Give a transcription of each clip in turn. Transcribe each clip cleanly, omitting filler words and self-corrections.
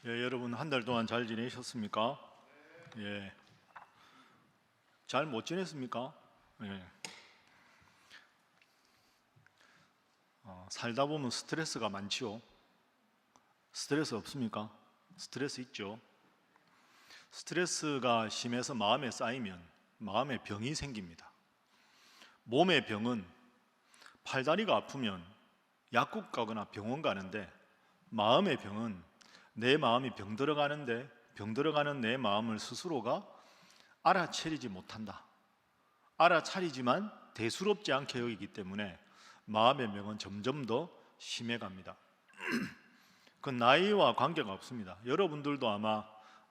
여러분 한 달 동안 잘 지내셨습니까? 예. 잘 못 지냈습니까? 예. 살다 보면 스트레스가 많지요. 스트레스 없습니까? 스트레스 있죠. 스트레스가 심해서 마음에 쌓이면 마음에 병이 생깁니다. 몸의 병은 팔다리가 아프면 약국 가거나 병원 가는데, 마음의 병은 내 마음이 병들어가는 내 마음을 스스로가 알아차리지 못한다. 알아차리지만 대수롭지 않게 여기기 때문에 마음의 병은 점점 더 심해갑니다. 그 나이와 관계가 없습니다. 여러분들도 아마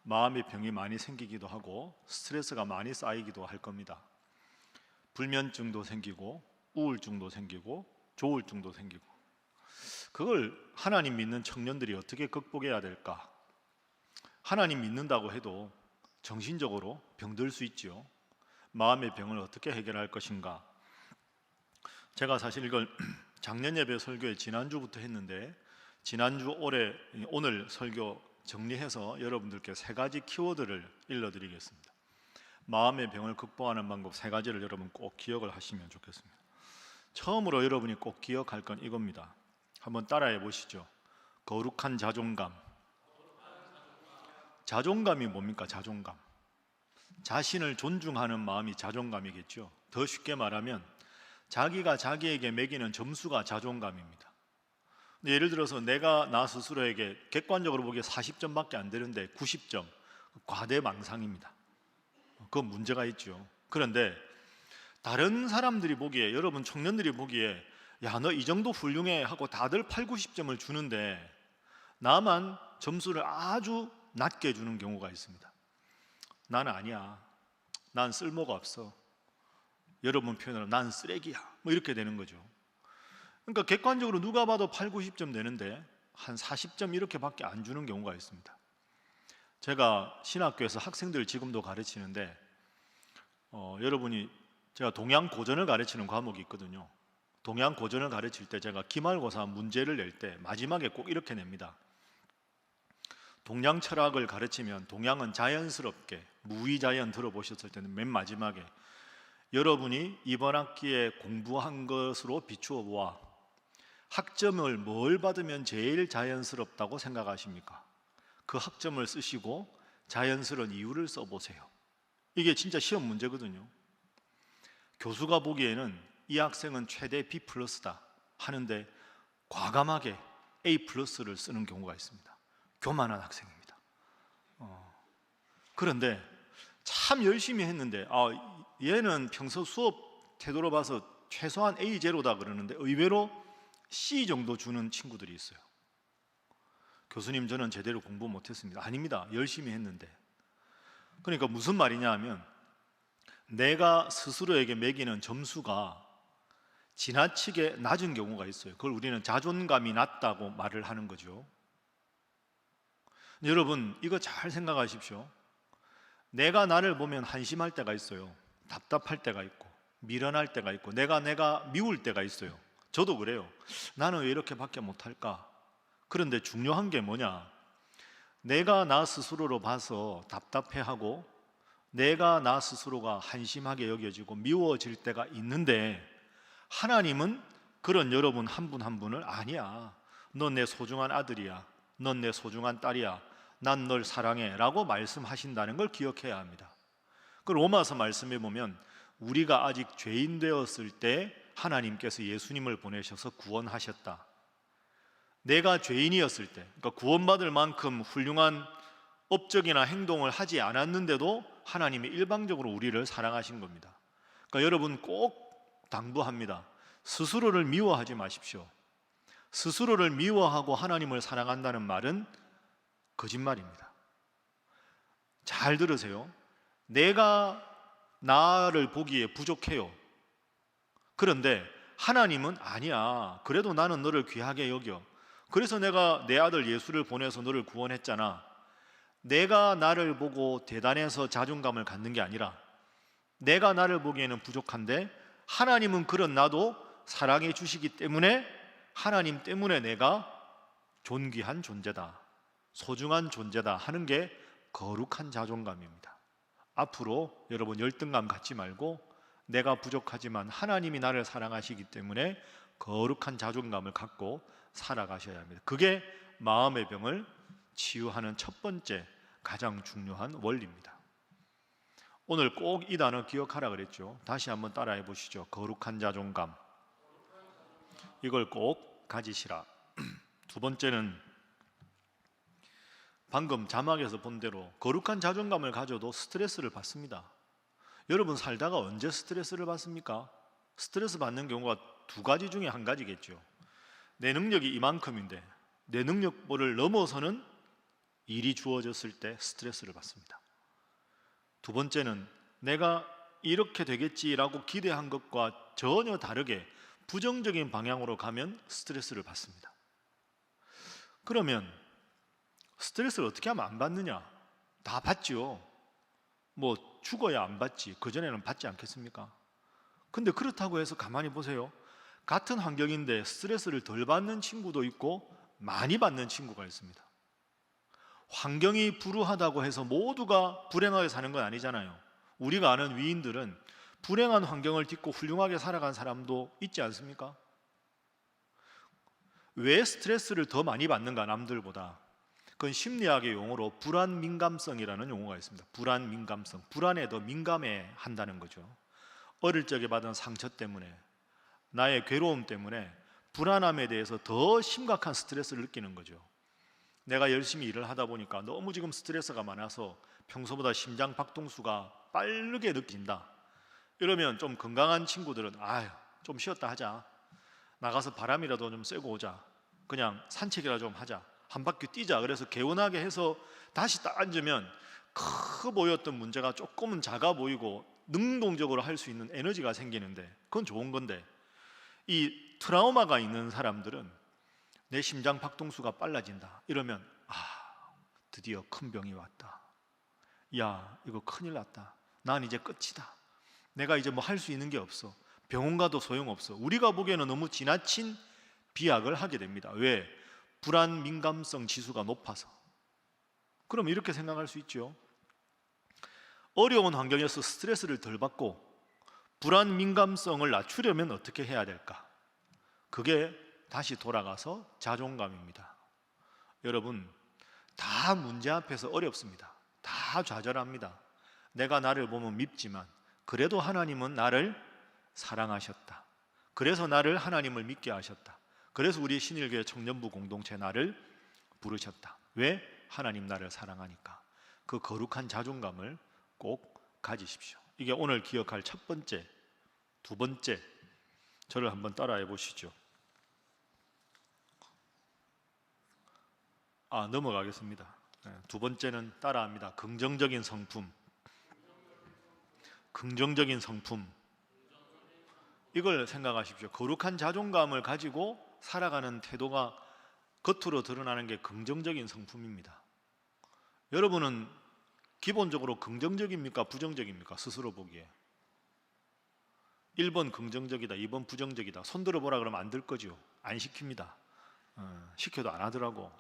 마음의 병이 많이 생기기도 하고 스트레스가 많이 쌓이기도 할 겁니다. 불면증도 생기고 우울증도 생기고 조울증도 생기고. 그걸 하나님 믿는 청년들이 어떻게 극복해야 될까? 하나님 믿는다고 해도 정신적으로 병들 수 있지요. 마음의 병을 어떻게 해결할 것인가? 제가 사실 이걸 작년 예배 설교에 지난주부터 했는데, 오늘 설교 정리해서 여러분들께 3가지 키워드를 일러드리겠습니다. 마음의 병을 극복하는 방법 3가지를 여러분 꼭 기억을 하시면 좋겠습니다. 처음으로 여러분이 꼭 기억할 건 이겁니다. 한번 따라해 보시죠. 거룩한 자존감. 자존감이 뭡니까? 자존감. 자신을 존중하는 마음이 자존감이겠죠. 더 쉽게 말하면 자기가 자기에게 매기는 점수가 자존감입니다. 예를 들어서 내가 나 스스로에게 객관적으로 보기에 40점밖에 안 되는데 90점, 과대망상입니다. 그건 문제가 있죠. 그런데 다른 사람들이 보기에, 여러분 청년들이 보기에 야, 너 이 정도 훌륭해 하고 다들 8, 90점을 주는데 나만 점수를 아주 낮게 주는 경우가 있습니다. 난 아니야. 난 쓸모가 없어. 여러분 표현으로 난 쓰레기야. 뭐 이렇게 되는 거죠. 그러니까 객관적으로 누가 봐도 8, 90점 되는데 한 40점 이렇게밖에 안 주는 경우가 있습니다. 제가 신학교에서 학생들 지금도 가르치는데 여러분이, 제가 동양 고전을 가르치는 과목이 있거든요. 동양 고전을 가르칠 때 제가 기말고사 문제를 낼 때 마지막에 꼭 이렇게 냅니다. 동양 철학을 가르치면 동양은 자연스럽게, 무위자연 들어보셨을 때는 맨 마지막에 여러분이 이번 학기에 공부한 것으로 비추어 보아 학점을 뭘 받으면 제일 자연스럽다고 생각하십니까? 그 학점을 쓰시고 자연스러운 이유를 써보세요. 이게 진짜 시험 문제거든요. 교수가 보기에는 이 학생은 최대 B+다 하는데 과감하게 A+를 쓰는 경우가 있습니다. 교만한 학생입니다. 그런데 참 열심히 했는데 얘는 평소 수업 태도로 봐서 최소한 A0다 그러는데 의외로 C 정도 주는 친구들이 있어요. 교수님, 저는 제대로 공부 못했습니다. 아닙니다. 열심히 했는데. 그러니까 무슨 말이냐 하면 내가 스스로에게 매기는 점수가 지나치게 낮은 경우가 있어요. 그걸 우리는 자존감이 낮다고 말을 하는 거죠. 여러분, 이거 잘 생각하십시오. 내가 나를 보면 한심할 때가 있어요. 답답할 때가 있고 미련할 때가 있고 내가 미울 때가 있어요. 저도 그래요. 나는 왜 이렇게밖에 못할까? 그런데 중요한 게 뭐냐? 내가 나 스스로로 봐서 답답해하고 내가 나 스스로가 한심하게 여겨지고 미워질 때가 있는데, 하나님은 그런 여러분 한 분 한 분을 아니야, 넌 내 소중한 아들이야, 넌 내 소중한 딸이야, 난 널 사랑해 라고 말씀하신다는 걸 기억해야 합니다. 그 로마서 말씀에 보면 우리가 아직 죄인 되었을 때 하나님께서 예수님을 보내셔서 구원하셨다. 내가 죄인이었을 때, 그러니까 구원받을 만큼 훌륭한 업적이나 행동을 하지 않았는데도 하나님이 일방적으로 우리를 사랑하신 겁니다. 그러니까 여러분 꼭 당부합니다. 스스로를 미워하지 마십시오. 스스로를 미워하고 하나님을 사랑한다는 말은 거짓말입니다. 잘 들으세요. 내가 나를 보기에 부족해요. 그런데 하나님은 아니야, 그래도 나는 너를 귀하게 여겨. 그래서 내가 내 아들 예수를 보내서 너를 구원했잖아. 내가 나를 보고 대단해서 자존감을 갖는 게 아니라 내가 나를 보기에는 부족한데 하나님은 그런 나도 사랑해 주시기 때문에 하나님 때문에 내가 존귀한 존재다. 소중한 존재다 하는 게 거룩한 자존감입니다. 앞으로 여러분 열등감 갖지 말고 내가 부족하지만 하나님이 나를 사랑하시기 때문에 거룩한 자존감을 갖고 살아가셔야 합니다. 그게 마음의 병을 치유하는 첫 번째 가장 중요한 원리입니다. 오늘 꼭 이 단어 기억하라 그랬죠. 다시 한번 따라해 보시죠. 거룩한 자존감. 이걸 꼭 가지시라. 두 번째는 방금 자막에서 본 대로 거룩한 자존감을 가져도 스트레스를 받습니다. 여러분 살다가 언제 스트레스를 받습니까? 스트레스 받는 경우가 두 가지 중에 한 가지겠죠. 내 능력이 이만큼인데 내 능력을 넘어서는 일이 주어졌을 때 스트레스를 받습니다. 두 번째는 내가 이렇게 되겠지라고 기대한 것과 전혀 다르게 부정적인 방향으로 가면 스트레스를 받습니다. 그러면 스트레스를 어떻게 하면 안 받느냐? 다 받죠. 뭐 죽어야 안 받지. 그전에는 받지 않겠습니까? 근데 그렇다고 해서 가만히 보세요. 같은 환경인데 스트레스를 덜 받는 친구도 있고 많이 받는 친구가 있습니다. 환경이 불우하다고 해서 모두가 불행하게 사는 건 아니잖아요. 우리가 아는 위인들은 불행한 환경을 딛고 훌륭하게 살아간 사람도 있지 않습니까? 왜 스트레스를 더 많이 받는가 남들보다? 그건 심리학의 용어로 불안민감성이라는 용어가 있습니다. 불안민감성, 불안에 더 민감해 한다는 거죠. 어릴 적에 받은 상처 때문에, 나의 괴로움 때문에 불안함에 대해서 더 심각한 스트레스를 느끼는 거죠. 내가 열심히 일을 하다 보니까 너무 지금 스트레스가 많아서 평소보다 심장 박동수가 빠르게 느낀다. 이러면 좀 건강한 친구들은 좀 쉬었다 하자. 나가서 바람이라도 좀 쐬고 오자. 그냥 산책이라도 좀 하자. 한 바퀴 뛰자. 그래서 개운하게 해서 다시 딱 앉으면 커 보였던 문제가 조금은 작아 보이고 능동적으로 할 수 있는 에너지가 생기는데 그건 좋은 건데, 이 트라우마가 있는 사람들은 내 심장 박동수가 빨라진다 이러면 드디어 큰 병이 왔다. 야, 이거 큰일 났다. 난 이제 끝이다. 내가 이제 뭐 할 수 있는 게 없어. 병원 가도 소용없어. 우리가 보기에는 너무 지나친 비약을 하게 됩니다. 왜? 불안 민감성 지수가 높아서. 그럼 이렇게 생각할 수 있죠. 어려운 환경에서 스트레스를 덜 받고 불안 민감성을 낮추려면 어떻게 해야 될까? 그게 다시 돌아가서 자존감입니다. 여러분, 다 문제 앞에서 어렵습니다. 다 좌절합니다. 내가 나를 보면 밉지만 그래도 하나님은 나를 사랑하셨다. 그래서 나를 하나님을 믿게 하셨다. 그래서 우리 신일교회 청년부 공동체 나를 부르셨다. 왜? 하나님 나를 사랑하니까. 그 거룩한 자존감을 꼭 가지십시오. 이게 오늘 기억할 첫 번째. 두 번째, 저를 한번 따라해 보시죠. 넘어가겠습니다. 두 번째는 따라합니다. 긍정적인 성품. 긍정적인 성품. 이걸 생각하십시오. 거룩한 자존감을 가지고 살아가는 태도가 겉으로 드러나는 게 긍정적인 성품입니다. 여러분은 기본적으로 긍정적입니까? 부정적입니까? 스스로 보기에 1번 긍정적이다, 2번 부정적이다. 손 들어보라 그러면 안 들 거죠. 안 시킵니다. 시켜도 안 하더라고.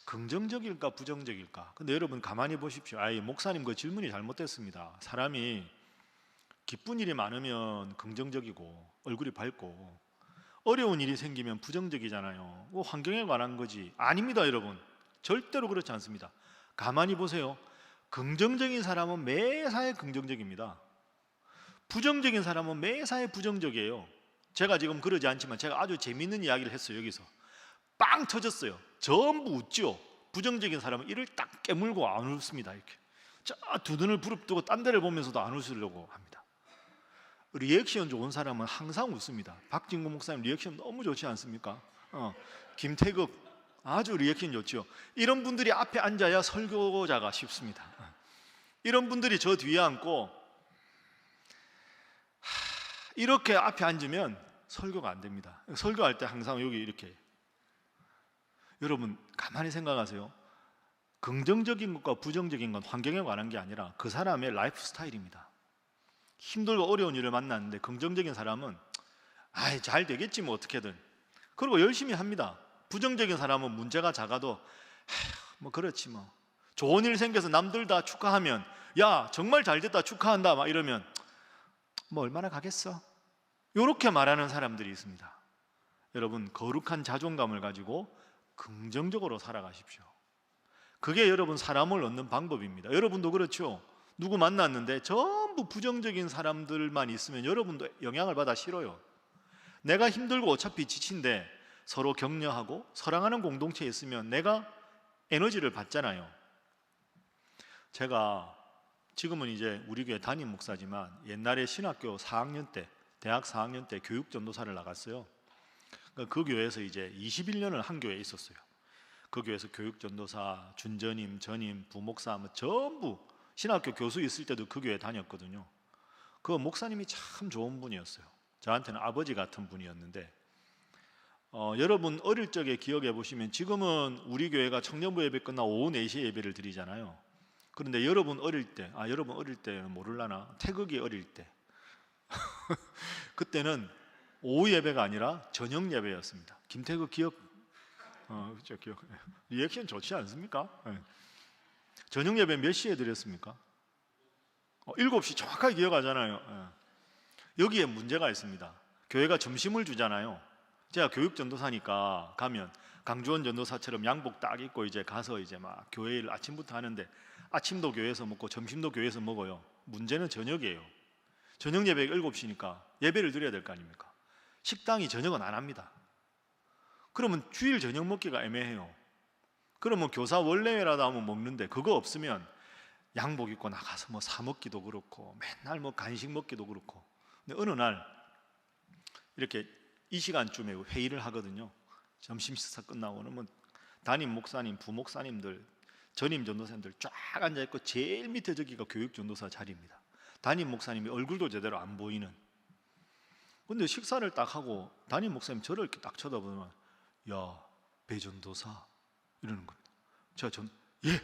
긍정적일까 부정적일까? 근데 여러분 가만히 보십시오. 목사님 그 질문이 잘못됐습니다. 사람이 기쁜 일이 많으면 긍정적이고 얼굴이 밝고 어려운 일이 생기면 부정적이잖아요. 환경에 관한 거지. 아닙니다, 여러분. 절대로 그렇지 않습니다. 가만히 보세요. 긍정적인 사람은 매사에 긍정적입니다. 부정적인 사람은 매사에 부정적이에요. 제가 지금 그러지 않지만 제가 아주 재미있는 이야기를 했어요. 여기서 빵 터졌어요. 전부 웃죠. 부정적인 사람은 이를 딱 깨물고 안 웃습니다. 이렇게 두 눈을 부릅뜨고 딴 데를 보면서도 안 웃으려고 합니다. 리액션 좋은 사람은 항상 웃습니다. 박진구 목사님 리액션 너무 좋지 않습니까? 김태극 아주 리액션 좋죠. 이런 분들이 앞에 앉아야 설교자가 쉽습니다. 이런 분들이 저 뒤에 앉고 이렇게 앞에 앉으면 설교가 안 됩니다. 설교할 때 항상 여기 이렇게. 여러분 가만히 생각하세요. 긍정적인 것과 부정적인 건 환경에 관한 게 아니라 그 사람의 라이프 스타일입니다. 힘들고 어려운 일을 만났는데 긍정적인 사람은 잘 되겠지 뭐 어떻게든. 그리고 열심히 합니다. 부정적인 사람은 문제가 작아도 뭐 그렇지 뭐, 좋은 일 생겨서 남들 다 축하하면 야 정말 잘 됐다 축하한다 막 이러면 뭐 얼마나 가겠어, 이렇게 말하는 사람들이 있습니다. 여러분, 거룩한 자존감을 가지고 긍정적으로 살아가십시오. 그게 여러분 사람을 얻는 방법입니다. 여러분도 그렇죠. 누구 만났는데 전부 부정적인 사람들만 있으면 여러분도 영향을 받아 싫어요. 내가 힘들고 어차피 지친데 서로 격려하고 사랑하는 공동체에 있으면 내가 에너지를 받잖아요. 제가 지금은 이제 우리 교회 담임 목사지만 옛날에 신학교 4학년 때, 대학 4학년 때 교육 전도사를 나갔어요. 그 교회에서 이제 21년을 한 교회에 있었어요. 그 교회에서 교육 전도사, 준전임, 전임, 부목사 뭐 전부, 신학교 교수 있을 때도 그 교회 다녔거든요. 그 목사님이 참 좋은 분이었어요. 저한테는 아버지 같은 분이었는데 여러분 어릴 적에 기억해 보시면 지금은 우리 교회가 청년부 예배 끝나고 오후 4시에 예배를 드리잖아요. 그런데 여러분 어릴 때, 여러분 어릴 때는 모를라나, 태극이 어릴 때 그때는 오후 예배가 아니라 저녁 예배였습니다. 김태극 기억? 그렇죠, 기억. 리액션 좋지 않습니까? 네. 저녁 예배 몇 시에 드렸습니까? 7시 정확하게 기억하잖아요. 네. 여기에 문제가 있습니다. 교회가 점심을 주잖아요. 제가 교육 전도사니까 가면 강주원 전도사처럼 양복 딱 입고 이제 가서 이제 막 교회를 아침부터 하는데 아침도 교회에서 먹고 점심도 교회에서 먹어요. 문제는 저녁이에요. 저녁 예배가 7시니까 예배를 드려야 될 거 아닙니까? 식당이 저녁은 안 합니다. 그러면 주일 저녁 먹기가 애매해요. 그러면 교사 원래회라도 하면 먹는데 그거 없으면 양복 입고 나가서 뭐 사 먹기도 그렇고 맨날 뭐 간식 먹기도 그렇고. 근데 어느 날 이렇게 이 시간쯤에 회의를 하거든요. 점심 식사 끝나고는 뭐 담임 목사님, 부목사님들, 전임 전도사님들 쫙 앉아 있고 제일 밑에 저기가 교육 전도사 자리입니다. 담임 목사님이 얼굴도 제대로 안 보이는. 근데 식사를 딱 하고 담임 목사님 저를 이렇게 딱 쳐다보면 야, 배 전도사 이러는 겁니다. 제가 예,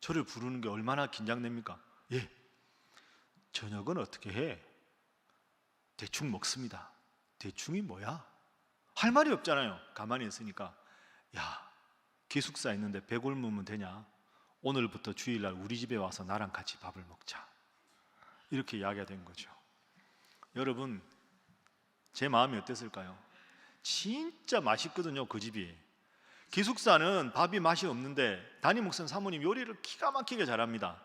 저를 부르는 게 얼마나 긴장됩니까? 예, 저녁은 어떻게 해? 대충 먹습니다. 대충이 뭐야? 할 말이 없잖아요. 가만히 있으니까 야, 기숙사 있는데 배 굶으면 되냐? 오늘부터 주일날 우리 집에 와서 나랑 같이 밥을 먹자. 이렇게 이야기가 된 거죠. 여러분, 제 마음이 어땠을까요? 진짜 맛있거든요, 그 집이. 기숙사는 밥이 맛이 없는데 담임 목사님 사모님 요리를 기가 막히게 잘합니다.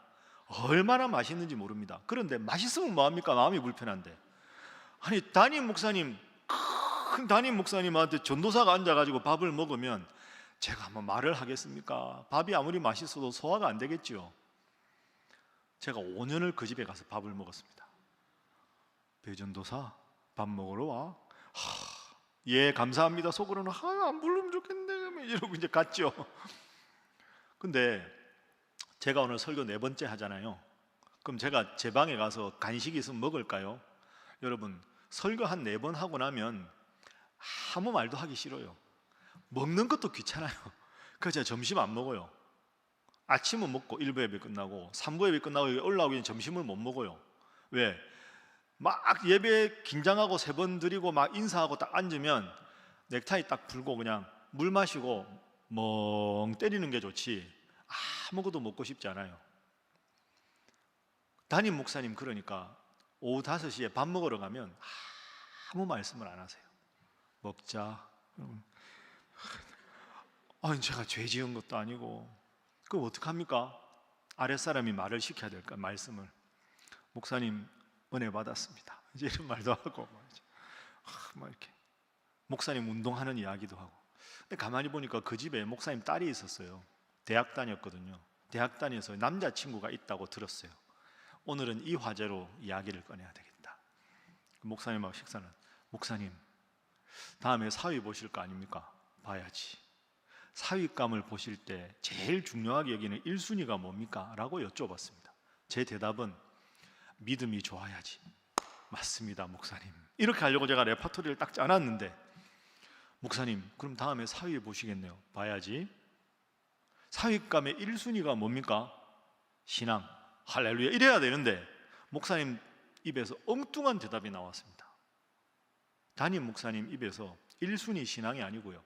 얼마나 맛있는지 모릅니다. 그런데 맛있으면 뭐합니까? 마음이 불편한데. 아니, 담임 목사님, 큰 담임 목사님한테 전도사가 앉아가지고 밥을 먹으면 제가 한번 말을 하겠습니까? 밥이 아무리 맛있어도 소화가 안 되겠죠. 제가 5년을 그 집에 가서 밥을 먹었습니다. 배전도사 밥 먹으러 와? 예, 감사합니다. 속으로는 안 부르면 좋겠네 이러고 이제 갔죠. 근데 제가 오늘 설교 4번째 하잖아요. 그럼 제가 제 방에 가서 간식이 있으면 먹을까요? 여러분, 설교 한 4번 하고 나면 아무 말도 하기 싫어요. 먹는 것도 귀찮아요. 그래서 제가 점심 안 먹어요. 아침은 먹고 1부 예배 끝나고 3부 예배 끝나고 올라오기 전에 점심을 못 먹어요. 왜? 막 예배 긴장하고 3번 드리고 막 인사하고 딱 앉으면 넥타이 딱 풀고 그냥 물 마시고 멍 때리는 게 좋지 아무것도 먹고 싶지 않아요. 담임 목사님 그러니까 오후 5시에 밥 먹으러 가면 아무 말씀을 안 하세요. 먹자. 아니, 제가 죄 지은 것도 아니고 그럼 어떡합니까? 아랫사람이 말을 시켜야 될까? 말씀을. 목사님 은혜 받았습니다. 이제 이런 말도 하고 막 이렇게 목사님 운동하는 이야기도 하고. 근데 가만히 보니까 그 집에 목사님 딸이 있었어요. 대학 다녔거든요. 대학 다녀서 남자친구가 있다고 들었어요. 오늘은 이 화제로 이야기를 꺼내야 되겠다. 목사님하고 식사는 목사님 다음에 사위 보실 거 아닙니까? 봐야지. 사위감을 보실 때 제일 중요하게 여기는 1순위가 뭡니까? 라고 여쭤봤습니다. 제 대답은 믿음이 좋아야지. 맞습니다, 목사님. 이렇게 하려고 제가 레퍼토리를 딱 짜놨는데 목사님 그럼 다음에 사위 보시겠네요. 봐야지. 사위감의 1순위가 뭡니까? 신앙. 할렐루야 이래야 되는데 목사님 입에서 엉뚱한 대답이 나왔습니다. 담임 목사님 입에서 1순위 신앙이 아니고요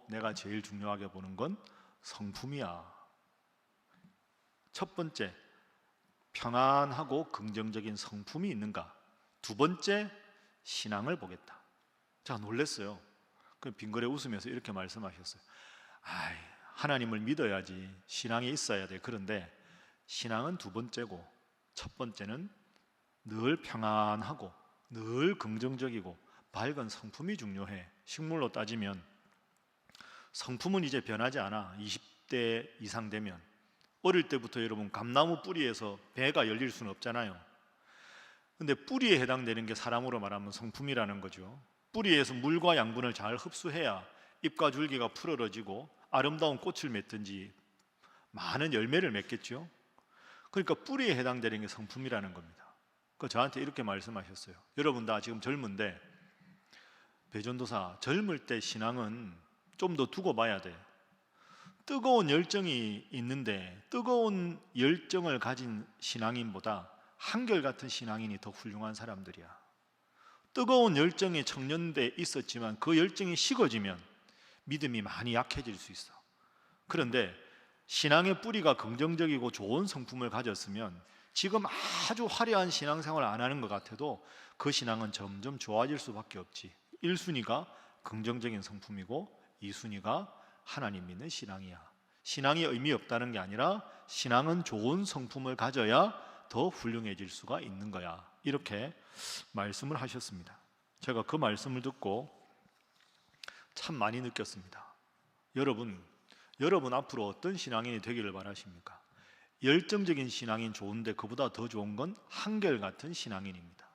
내가 제일 중요하게 보는 건 성품이야. 첫 번째, 평안하고 긍정적인 성품이 있는가? 두 번째, 신앙을 보겠다. 제가 놀랐어요. 그 빙그레 웃으면서 이렇게 말씀하셨어요. 하나님을 믿어야지 신앙이 있어야 돼. 그런데 신앙은 두 번째고 첫 번째는 늘 평안하고 늘 긍정적이고 밝은 성품이 중요해. 식물로 따지면 성품은 이제 변하지 않아. 20대 이상 되면. 어릴 때부터 여러분 감나무 뿌리에서 배가 열릴 수는 없잖아요. 근데 뿌리에 해당되는 게 사람으로 말하면 성품이라는 거죠. 뿌리에서 물과 양분을 잘 흡수해야 잎과 줄기가 풀어지고 아름다운 꽃을 맺든지 많은 열매를 맺겠죠. 그러니까 뿌리에 해당되는 게 성품이라는 겁니다. 저한테 이렇게 말씀하셨어요. 여러분 다 지금 젊은데 배전도사, 젊을 때 신앙은 좀 더 두고 봐야 돼. 뜨거운 열정이 있는데 뜨거운 열정을 가진 신앙인보다 한결같은 신앙인이 더 훌륭한 사람들이야. 뜨거운 열정이 청년대에 있었지만 그 열정이 식어지면 믿음이 많이 약해질 수 있어. 그런데 신앙의 뿌리가 긍정적이고 좋은 성품을 가졌으면 지금 아주 화려한 신앙생활을 안 하는 것 같아도 그 신앙은 점점 좋아질 수밖에 없지. 1순위가 긍정적인 성품이고 2순위가 하나님 믿는 신앙이야. 신앙이 의미 없다는 게 아니라 신앙은 좋은 성품을 가져야 더 훌륭해질 수가 있는 거야. 이렇게 말씀을 하셨습니다. 제가 그 말씀을 듣고 참 많이 느꼈습니다. 여러분 앞으로 어떤 신앙인이 되기를 바라십니까? 열정적인 신앙인 좋은데 그보다 더 좋은 건 한결같은 신앙인입니다.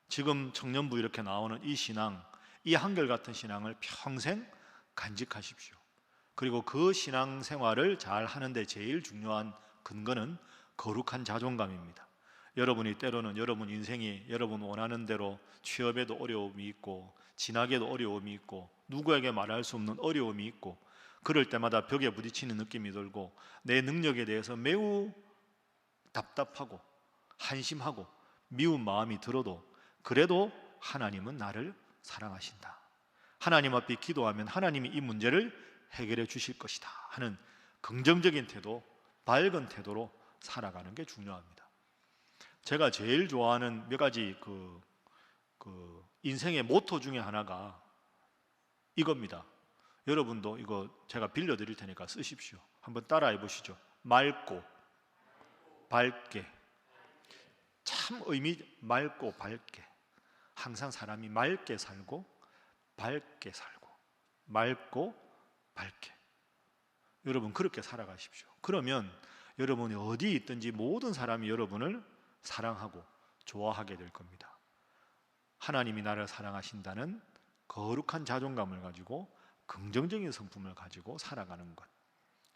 지금 청년부 이렇게 나오는 이 신앙, 이 한결같은 신앙을 평생 간직하십시오. 그리고 그 신앙생활을 잘 하는데 제일 중요한 근거는 거룩한 자존감입니다. 여러분이 때로는 여러분 인생이 여러분 원하는 대로 취업에도 어려움이 있고 진학에도 어려움이 있고 누구에게 말할 수 없는 어려움이 있고 그럴 때마다 벽에 부딪히는 느낌이 들고 내 능력에 대해서 매우 답답하고 한심하고 미운 마음이 들어도 그래도 하나님은 나를 사랑하신다. 하나님 앞에 기도하면 하나님이 이 문제를 해결해 주실 것이다 하는 긍정적인 태도, 밝은 태도로 살아가는 게 중요합니다. 제가 제일 좋아하는 몇 가지 인생의 모토 중에 하나가 이겁니다. 여러분도 이거 제가 빌려드릴 테니까 쓰십시오. 한번 따라해 보시죠. 맑고 밝게. 참 맑고 밝게. 항상 사람이 맑게 살고 밝게 살고 맑고 밝게. 여러분 그렇게 살아가십시오. 그러면 여러분이 어디 있든지 모든 사람이 여러분을 사랑하고 좋아하게 될 겁니다. 하나님이 나를 사랑하신다는 거룩한 자존감을 가지고 긍정적인 성품을 가지고 살아가는 것.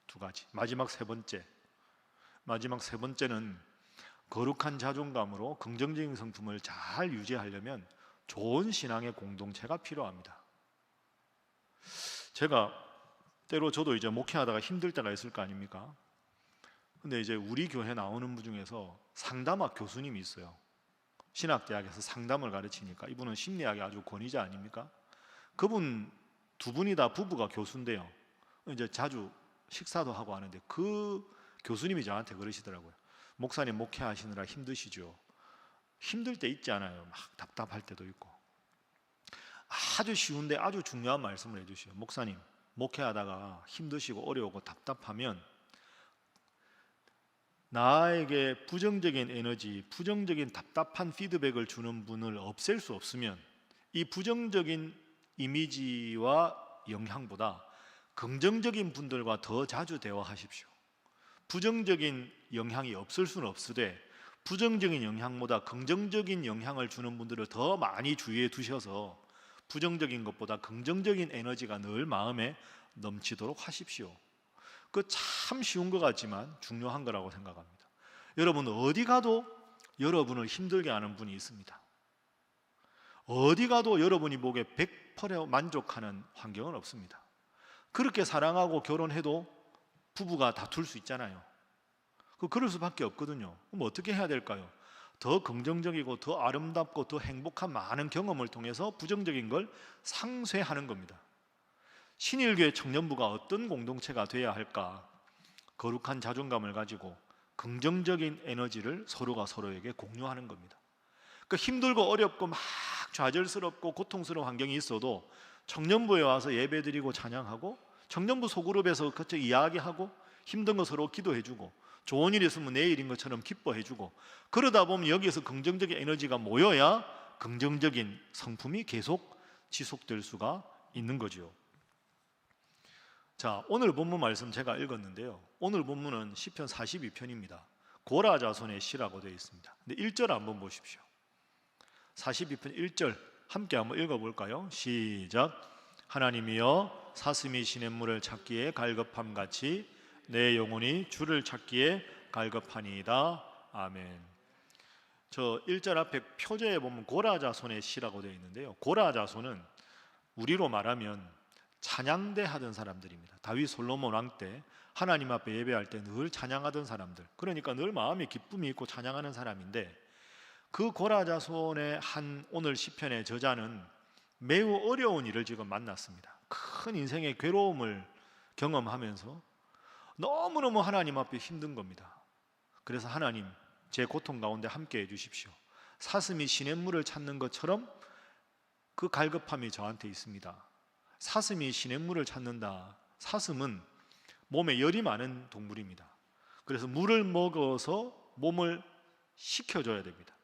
두 가지. 마지막 세 번째는 거룩한 자존감으로 긍정적인 성품을 잘 유지하려면 좋은 신앙의 공동체가 필요합니다. 제가 때로 저도 이제 목회하다가 힘들 때가 있을 거 아닙니까? 근데 이제 우리 교회 나오는 분 중에서 상담학 교수님이 있어요. 신학대학에서 상담을 가르치니까 이분은 심리학의 아주 권위자 아닙니까? 그분 두 분이 다 부부가 교수인데요. 이제 자주 식사도 하고 하는데 그 교수님이 저한테 그러시더라고요. 목사님 목회하시느라 힘드시죠? 힘들 때 있지 않아요? 막 답답할 때도 있고. 아주 쉬운데 아주 중요한 말씀을 해주시요. 목사님 목회하다가 힘드시고 어려우고 답답하면 나에게 부정적인 에너지, 부정적인 답답한 피드백을 주는 분을 없앨 수 없으면 이 부정적인 이미지와 영향보다 긍정적인 분들과 더 자주 대화하십시오. 부정적인 영향이 없을 수는 없으되 부정적인 영향보다 긍정적인 영향을 주는 분들을 더 많이 주위에 두셔서 부정적인 것보다 긍정적인 에너지가 늘 마음에 넘치도록 하십시오. 그 참 쉬운 것 같지만 중요한 거라고 생각합니다. 여러분 어디 가도 여러분을 힘들게 하는 분이 있습니다. 어디 가도 여러분이 보기에 100% 만족하는 환경은 없습니다. 그렇게 사랑하고 결혼해도 부부가 다툴 수 있잖아요. 그럴 수밖에 없거든요. 그럼 어떻게 해야 될까요? 더 긍정적이고 더 아름답고 더 행복한 많은 경험을 통해서 부정적인 걸 상쇄하는 겁니다. 신일교회 청년부가 어떤 공동체가 되어야 할까? 거룩한 자존감을 가지고 긍정적인 에너지를 서로가 서로에게 공유하는 겁니다. 그러니까 힘들고 어렵고 막 좌절스럽고 고통스러운 환경이 있어도 청년부에 와서 예배드리고 찬양하고, 청년부 소그룹에서 그저 이야기하고, 힘든 거 서로 기도해주고, 좋은 일 있으면 내일인 것처럼 기뻐해주고, 그러다 보면 여기에서 긍정적인 에너지가 모여야 긍정적인 성품이 계속 지속될 수가 있는 거죠. 자, 오늘 본문 말씀 제가 읽었는데요, 오늘 본문은 시편 42편입니다. 고라 자손의 시라고 되어 있습니다. 근데 1절 한번 보십시오. 42편 1절 함께 한번 읽어볼까요? 시작. 하나님이여 사슴이 시냇물을 찾기에 갈급함같이 내 영혼이 주를 찾기에 갈급하니이다. 아멘. 저 1절 앞에 표제에 보면 고라 자손의 시라고 되어 있는데요, 고라 자손은 우리로 말하면 찬양대 하던 사람들입니다. 다윗 솔로몬 왕 때 하나님 앞에 예배할 때 늘 찬양하던 사람들, 그러니까 늘 마음에 기쁨이 있고 찬양하는 사람인데, 그 고라 자손의 한 오늘 시편의 저자는 매우 어려운 일을 지금 만났습니다. 큰 인생의 괴로움을 경험하면서 너무너무 하나님 앞에 힘든 겁니다. 그래서 하나님, 제 고통 가운데 함께 해주십시오. 사슴이 시냇물을 찾는 것처럼 그 갈급함이 저한테 있습니다. 사슴이 시냇물을 찾는다. 사슴은 몸에 열이 많은 동물입니다. 그래서 물을 먹어서 몸을 식혀줘야 됩니다.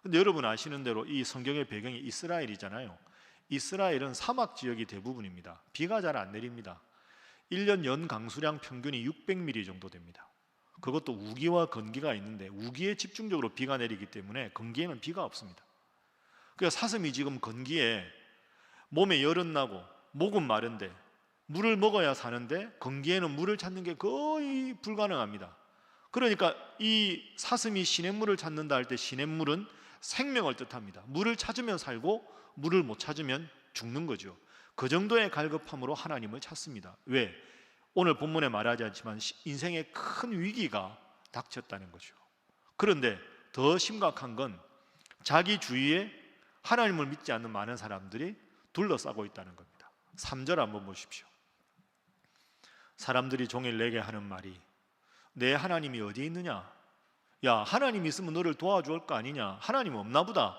근데 여러분 아시는 대로 이 성경의 배경이 이스라엘이잖아요. 이스라엘은 사막 지역이 대부분입니다. 비가 잘 안 내립니다. 1년 연 강수량 평균이 600mm 정도 됩니다. 그것도 우기와 건기가 있는데 우기에 집중적으로 비가 내리기 때문에 건기에는 비가 없습니다. 그래서 사슴이 지금 건기에 몸에 열은 나고 목은 마른데 물을 먹어야 사는데, 건기에는 물을 찾는 게 거의 불가능합니다. 그러니까 이 사슴이 시냇물을 찾는다 할 때 시냇물은 생명을 뜻합니다. 물을 찾으면 살고 물을 못 찾으면 죽는 거죠. 그 정도의 갈급함으로 하나님을 찾습니다. 왜? 오늘 본문에 말하지 않지만 인생의 큰 위기가 닥쳤다는 거죠. 그런데 더 심각한 건 자기 주위에 하나님을 믿지 않는 많은 사람들이 둘러싸고 있다는 겁니다. 3절 한번 보십시오. 사람들이 종일 내게 하는 말이 내 하나님이 어디 있느냐? 야, 하나님 있으면 너를 도와줄 거 아니냐? 하나님 없나 보다.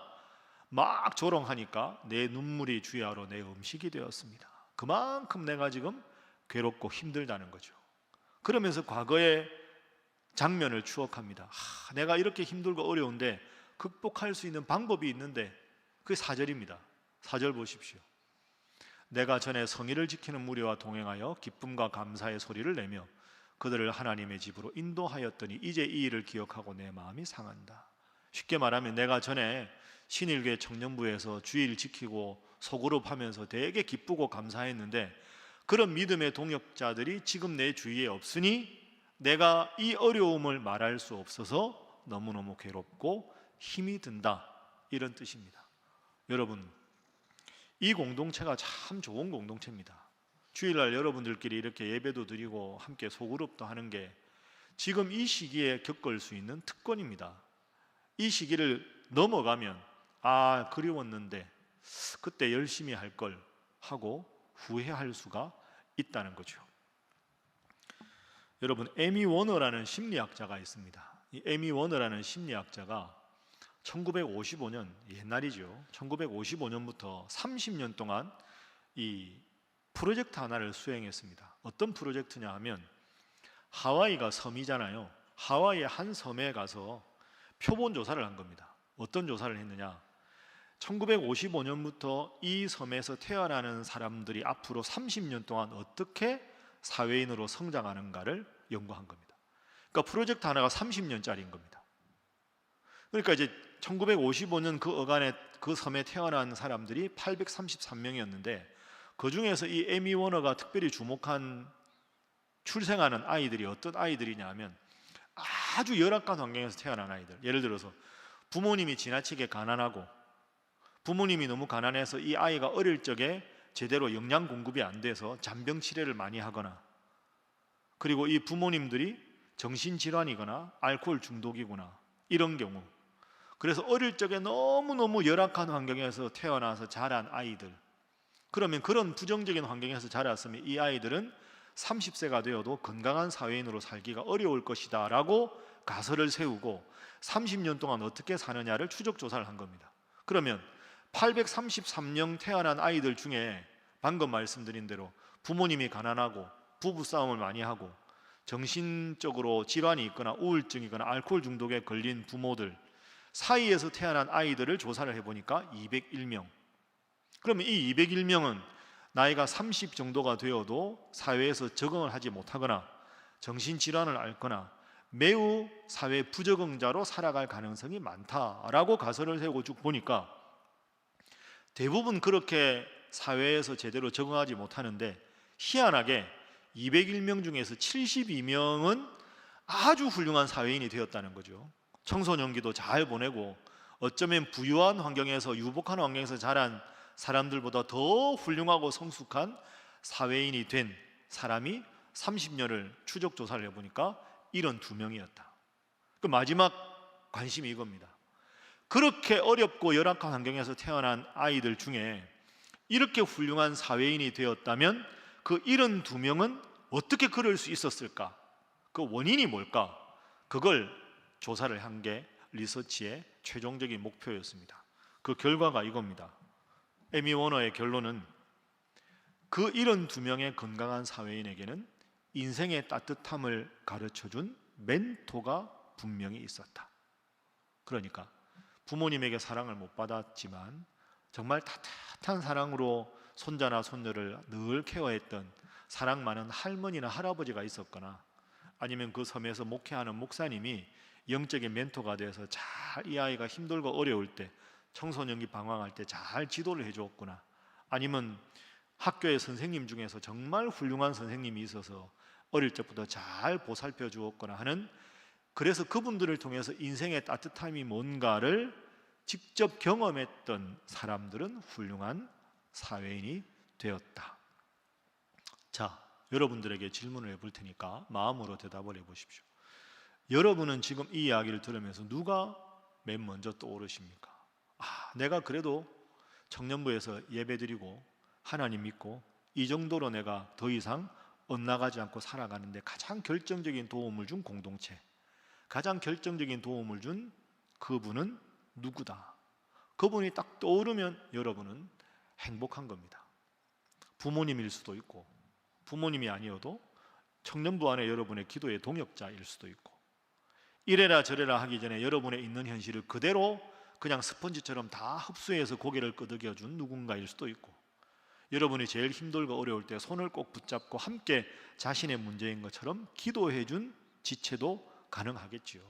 막 조롱하니까 내 눈물이 주야로 내 음식이 되었습니다. 그만큼 내가 지금 괴롭고 힘들다는 거죠. 그러면서 과거의 장면을 추억합니다. 내가 이렇게 힘들고 어려운데 극복할 수 있는 방법이 있는데, 그게 4절입니다. 4절 보십시오. 내가 전에 성의를 지키는 무리와 동행하여 기쁨과 감사의 소리를 내며 그들을 하나님의 집으로 인도하였더니 이제 이 일을 기억하고 내 마음이 상한다. 쉽게 말하면 내가 전에 신일교회 청년부에서 주일 지키고 소그룹하면서 되게 기쁘고 감사했는데, 그런 믿음의 동역자들이 지금 내 주위에 없으니 내가 이 어려움을 말할 수 없어서 너무너무 괴롭고 힘이 든다. 이런 뜻입니다. 여러분, 이 공동체가 참 좋은 공동체입니다. 주일날 여러분들끼리 이렇게 예배도 드리고 함께 소그룹도 하는 게 지금 이 시기에 겪을 수 있는 특권입니다. 이 시기를 넘어가면 그리웠는데 그때 열심히 할 걸 하고 후회할 수가 있다는 거죠. 여러분, 에미 워너라는 심리학자가 있습니다. 이 에미 워너라는 심리학자가 1955년, 옛날이죠. 1955년부터 30년 동안 이 프로젝트 하나를 수행했습니다. 어떤 프로젝트냐 하면, 하와이가 섬이잖아요. 하와이의 한 섬에 가서 표본 조사를 한 겁니다. 어떤 조사를 했느냐? 1955년부터 이 섬에서 태어나는 사람들이 앞으로 30년 동안 어떻게 사회인으로 성장하는가를 연구한 겁니다. 그러니까 프로젝트 하나가 30년짜리인 겁니다. 그러니까 이제 1955년 그 어간에 그 섬에 태어난 사람들이 833명이었는데 그 중에서 이 에미 워너가 특별히 주목한 출생하는 아이들이 어떤 아이들이냐 하면, 아주 열악한 환경에서 태어난 아이들. 예를 들어서 부모님이 지나치게 가난하고, 부모님이 너무 가난해서 이 아이가 어릴 적에 제대로 영양 공급이 안 돼서 잔병 치레를 많이 하거나, 그리고 이 부모님들이 정신질환이거나 알코올 중독이거나 이런 경우, 그래서 어릴 적에 너무너무 열악한 환경에서 태어나서 자란 아이들, 그러면 그런 부정적인 환경에서 자랐으면 이 아이들은 30세가 되어도 건강한 사회인으로 살기가 어려울 것이다 라고 가설을 세우고 30년 동안 어떻게 사느냐를 추적 조사를 한 겁니다. 그러면 833명 태어난 아이들 중에 방금 말씀드린 대로 부모님이 가난하고 부부싸움을 많이 하고 정신적으로 질환이 있거나 우울증이거나 알코올 중독에 걸린 부모들 사이에서 태어난 아이들을 조사를 해보니까 201명. 그러면 이 201명은 나이가 30 정도가 되어도 사회에서 적응을 하지 못하거나 정신질환을 앓거나 매우 사회 부적응자로 살아갈 가능성이 많다라고 가설을 세우고 쭉 보니까 대부분 그렇게 사회에서 제대로 적응하지 못하는데 희한하게 201명 중에서 72명은 아주 훌륭한 사회인이 되었다는 거죠. 청소년기도 잘 보내고 어쩌면 부유한 환경에서 유복한 환경에서 자란 사람들보다 더 훌륭하고 성숙한 사회인이 된 사람이 30년을 추적 조사를 해보니까 72명이었다. 그 마지막 관심이 이겁니다. 그렇게 어렵고 열악한 환경에서 태어난 아이들 중에 이렇게 훌륭한 사회인이 되었다면 그 72명은 어떻게 그럴 수 있었을까? 그 원인이 뭘까? 그걸 조사를 한 게 리서치의 최종적인 목표였습니다. 그 결과가 이겁니다. 에미 워너의 결론은 그 72명의 건강한 사회인에게는 인생의 따뜻함을 가르쳐준 멘토가 분명히 있었다. 그러니까 부모님에게 사랑을 못 받았지만 정말 따뜻한 사랑으로 손자나 손녀를 늘 케어했던 사랑 많은 할머니나 할아버지가 있었거나 아니면 그 섬에서 목회하는 목사님이 영적인 멘토가 되어서 잘 이 아이가 힘들고 어려울 때 청소년기 방황할 때 잘 지도를 해주었구나, 아니면 학교의 선생님 중에서 정말 훌륭한 선생님이 있어서 어릴 적부터 잘 보살펴 주었거나 하는, 그래서 그분들을 통해서 인생의 따뜻함이 뭔가를 직접 경험했던 사람들은 훌륭한 사회인이 되었다. 자, 여러분들에게 질문을 해볼 테니까 마음으로 대답을 해보십시오. 여러분은 지금 이 이야기를 들으면서 누가 맨 먼저 떠오르십니까? 내가 그래도 청년부에서 예배드리고 하나님 믿고 이 정도로 내가 더 이상 엇나가지 않고 살아가는데 가장 결정적인 도움을 준 공동체, 가장 결정적인 도움을 준 그분은 누구다. 그분이 딱 떠오르면 여러분은 행복한 겁니다. 부모님일 수도 있고 부모님이 아니어도 청년부 안에 여러분의 기도의 동역자일 수도 있고, 이래라 저래라 하기 전에 여러분의 있는 현실을 그대로 그냥 스펀지처럼 다 흡수해서 고개를 끄덕여 준 누군가일 수도 있고, 여러분이 제일 힘들고 어려울 때 손을 꼭 붙잡고 함께 자신의 문제인 것처럼 기도해 준 지체도 가능하겠지요.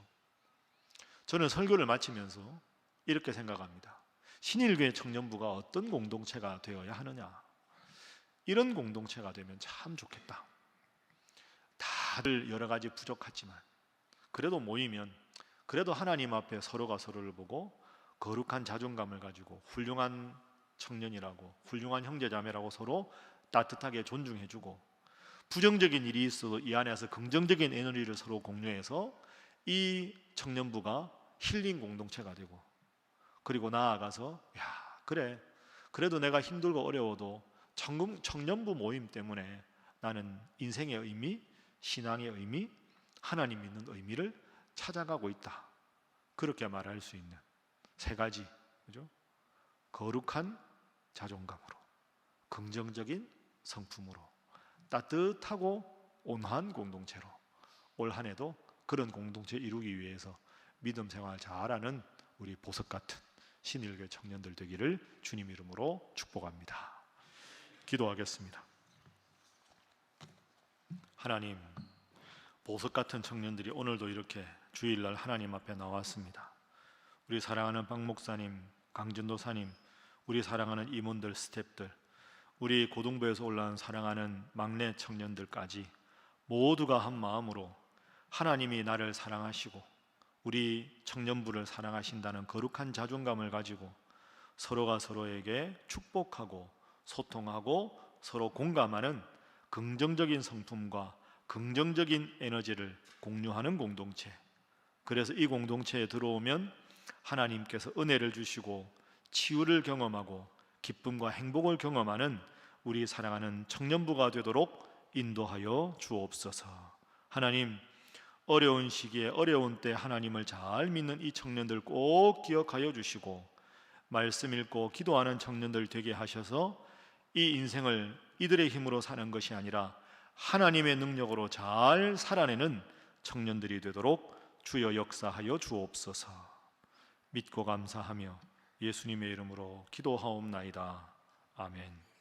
저는 설교를 마치면서 이렇게 생각합니다. 신일교회 청년부가 어떤 공동체가 되어야 하느냐, 이런 공동체가 되면 참 좋겠다. 다들 여러 가지 부족하지만 그래도 모이면 그래도 하나님 앞에 서로가 서로를 보고 거룩한 자존감을 가지고 훌륭한 청년이라고, 훌륭한 형제자매라고 서로 따뜻하게 존중해주고, 부정적인 일이 있어도 이 안에서 긍정적인 에너지를 서로 공유해서 이 청년부가 힐링 공동체가 되고, 그리고 나아가서 그래, 그래도 내가 힘들고 어려워도 청년부 모임 때문에 나는 인생의 의미, 신앙의 의미, 하나님 믿는 의미를 찾아가고 있다. 그렇게 말할 수 있는 세 가지, 그죠? 거룩한 자존감으로, 긍정적인 성품으로, 따뜻하고 온화한 공동체로 올 한 해도 그런 공동체 이루기 위해서 믿음 생활 잘하는 우리 보석 같은 신일교회 청년들 되기를 주님 이름으로 축복합니다. 기도하겠습니다. 하나님, 보석 같은 청년들이 오늘도 이렇게 주일날 하나님 앞에 나왔습니다. 우리 사랑하는 박 목사님, 강전도사님, 우리 사랑하는 임원들, 스태프들, 우리 고등부에서 올라온 사랑하는 막내 청년들까지 모두가 한 마음으로 하나님이 나를 사랑하시고 우리 청년부를 사랑하신다는 거룩한 자존감을 가지고 서로가 서로에게 축복하고 소통하고 서로 공감하는 긍정적인 성품과 긍정적인 에너지를 공유하는 공동체, 그래서 이 공동체에 들어오면 하나님께서 은혜를 주시고 치유를 경험하고 기쁨과 행복을 경험하는 우리 사랑하는 청년부가 되도록 인도하여 주옵소서. 하나님, 어려운 시기에 어려운 때 하나님을 잘 믿는 이 청년들 꼭 기억하여 주시고 말씀 읽고 기도하는 청년들 되게 하셔서 이 인생을 이들의 힘으로 사는 것이 아니라 하나님의 능력으로 잘 살아내는 청년들이 되도록 주여 역사하여 주옵소서. 믿고 감사하며 예수님의 이름으로 기도하옵나이다. 아멘.